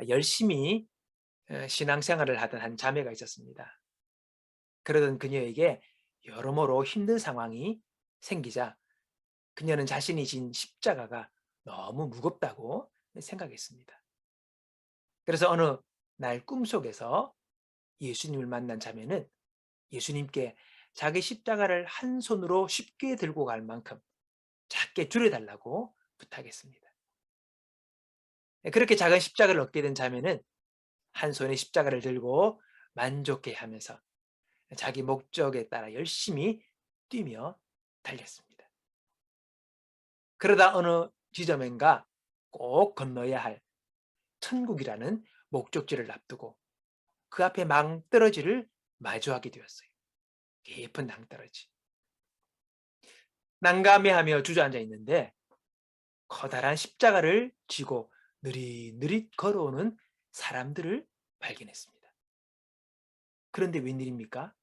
열심히 신앙생활을 하던 한 자매가 있었습니다. 그러던 그녀에게 여러모로 힘든 상황이 생기자 그녀는 자신이 진 십자가가 너무 무겁다고 생각했습니다. 그래서 어느 날 꿈속에서 예수님을 만난 자매는 예수님께 자기 십자가를 한 손으로 쉽게 들고 갈 만큼 작게 줄여달라고 부탁했습니다. 그렇게 작은 십자가를 얻게 된 자매는 한 손에 십자가를 들고 만족해하면서 자기 목적에 따라 열심히 뛰며 달렸습니다. 그러다 어느 지점인가 꼭 건너야 할 천국이라는 목적지를 앞두고 그 앞에 낭떠러지를 마주하게 되었어요. 깊은 낭떠러지. 난감해하며 주저앉아 있는데 커다란 십자가를 쥐고 느릿느릿 걸어오는 사람들을 발견했습니다. 그런데 웬일입니까?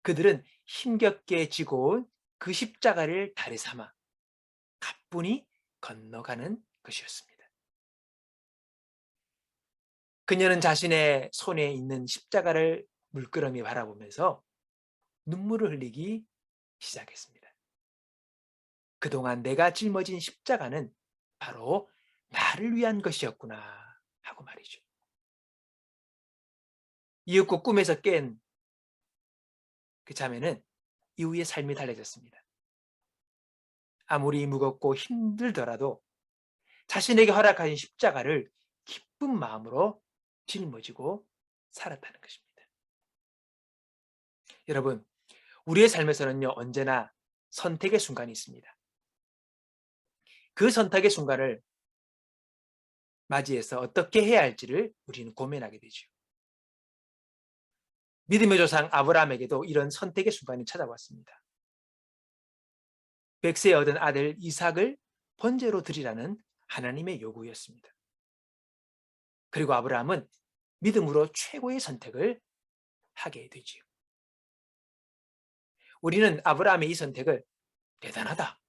그들은 힘겹게 쥐고 온 그 십자가를 다리 삼아 가뿐히 건너가는 것이었습니다. 그녀는 자신의 손에 있는 십자가를 물끄러미 바라보면서 눈물을 흘리기 시작했습니다. 그동안 내가 짊어진 십자가는 바로 나를 위한 것이었구나 하고 말이죠. 이윽고 꿈에서 깬 그 자매는 이후의 삶이 달라졌습니다. 아무리 무겁고 힘들더라도 자신에게 허락하신 십자가를 기쁜 마음으로 짊어지고 살았다는 것입니다. 여러분, 우리의 삶에서는요, 언제나 선택의 순간이 있습니다. 그 선택의 순간을 맞이해서 어떻게 해야 할지를 우리는 고민하게 되죠. 믿음의 조상 아브라함에게도 이런 선택의 순간이 찾아왔습니다. 백세에 얻은 아들 이삭을 번제로 드리라는 하나님의 요구였습니다. 그리고 아브라함은 믿음으로 최고의 선택을 하게 되지요. 우리는 아브라함의 이 선택을 대단하다,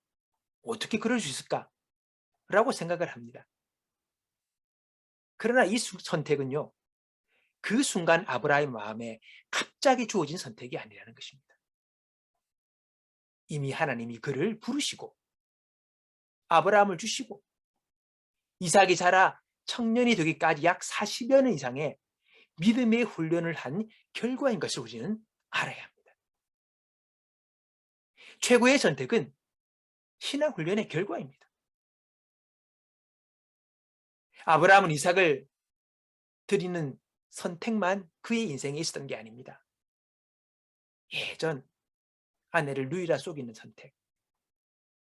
어떻게 그럴 수 있을까? 라고 생각을 합니다. 그러나 이 선택은요, 그 순간 아브라함의 마음에 갑자기 주어진 선택이 아니라는 것입니다. 이미 하나님이 그를 부르시고 아브라함을 주시고 이삭이 자라 청년이 되기까지 약 40여 년 이상의 믿음의 훈련을 한 결과인 것을 우리는 알아야 합니다. 최고의 선택은 신앙 훈련의 결과입니다. 아브라함은 이삭을 드리는 선택만 그의 인생에 있었던 게 아닙니다. 예전 아내를 누이라 속이는 선택,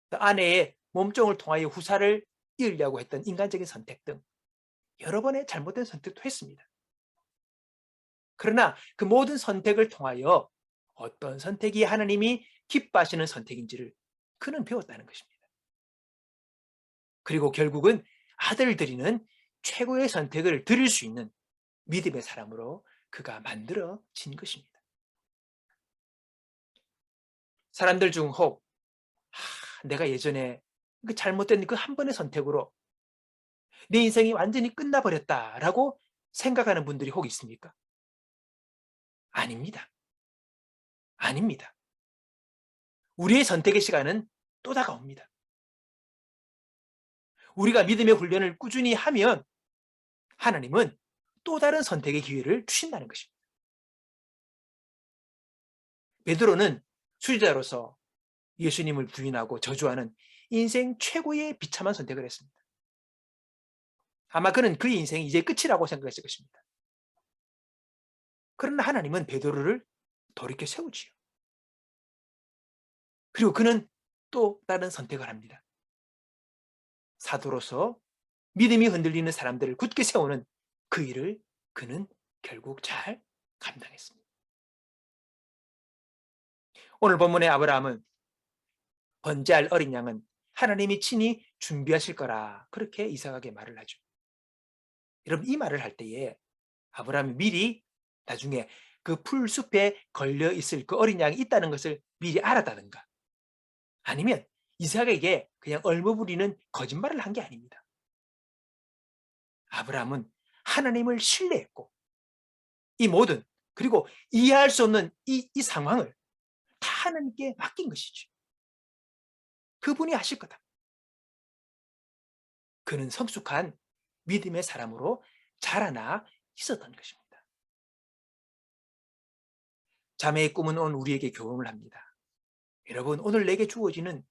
또 아내의 몸종을 통하여 후사를 이으려고 했던 인간적인 선택 등 여러 번의 잘못된 선택도 했습니다. 그러나 그 모든 선택을 통하여 어떤 선택이 하나님이 기뻐하시는 선택인지를 그는 배웠다는 것입니다. 그리고 결국은 아들을 드리는 최고의 선택을 드릴 수 있는 믿음의 사람으로 그가 만들어진 것입니다. 사람들 중 혹 내가 예전에 그 잘못된 그 한 번의 선택으로 내 인생이 완전히 끝나버렸다라고 생각하는 분들이 혹 있습니까? 아닙니다. 아닙니다. 우리의 선택의 시간은 또 다가옵니다. 우리가 믿음의 훈련을 꾸준히 하면 하나님은 또 다른 선택의 기회를 주신다는 것입니다. 베드로는 수지자로서 예수님을 부인하고 저주하는 인생 최고의 비참한 선택을 했습니다. 아마 그는 그의 인생이 이제 끝이라고 생각했을 것입니다. 그러나 하나님은 베드로를 돌이켜 세우지요. 그리고 그는 또 다른 선택을 합니다. 사도로서 믿음이 흔들리는 사람들을 굳게 세우는 그 일을 그는 결국 잘 감당했습니다. 오늘 본문의 아브라함은 번제할 어린 양은 하나님이 친히 준비하실 거라 그렇게 이삭에게 말을 하죠. 여러분, 이 말을 할 때에 아브라함이 미리 나중에 그 풀숲에 걸려 있을 그 어린 양이 있다는 것을 미리 알았다든가 아니면 이삭에게 그냥 얼버무리는 거짓말을 한 게 아닙니다. 아브라함은 하나님을 신뢰했고 이 모든 그리고 이해할 수 없는 이 상황을 다 하나님께 맡긴 것이죠. 그분이 하실 거다. 그는 성숙한 믿음의 사람으로 자라나 있었던 것입니다. 자매의 꿈은 오늘 우리에게 교훈을 합니다. 여러분, 오늘 내게 주어지는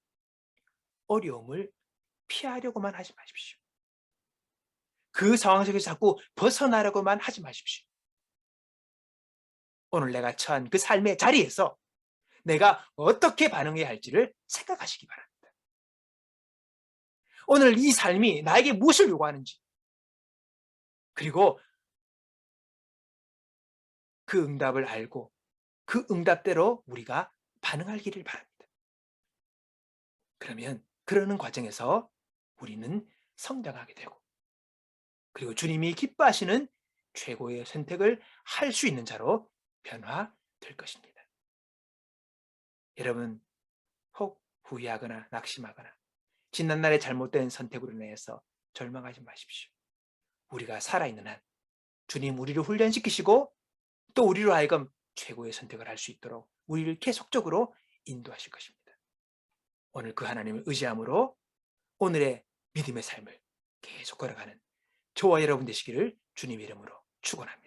어려움을 피하려고만 하지 마십시오. 그 상황 속에서 자꾸 벗어나려고만 하지 마십시오. 오늘 내가 처한 그 삶의 자리에서 내가 어떻게 반응해야 할지를 생각하시기 바랍니다. 오늘 이 삶이 나에게 무엇을 요구하는지, 그리고 그 응답을 알고 그 응답대로 우리가 반응하기를 바랍니다. 그러면 그러는 과정에서 우리는 성장하게 되고, 그리고 주님이 기뻐하시는 최고의 선택을 할 수 있는 자로 변화될 것입니다. 여러분, 혹 후회하거나 낙심하거나 지난날의 잘못된 선택으로 인해서 절망하지 마십시오. 우리가 살아있는 한 주님 우리를 훈련시키시고 또 우리로 하여금 최고의 선택을 할 수 있도록 우리를 계속적으로 인도하실 것입니다. 오늘 그 하나님을 의지함으로 오늘의 믿음의 삶을 계속 걸어가는 저와 여러분 되시기를 주님의 이름으로 축원합니다.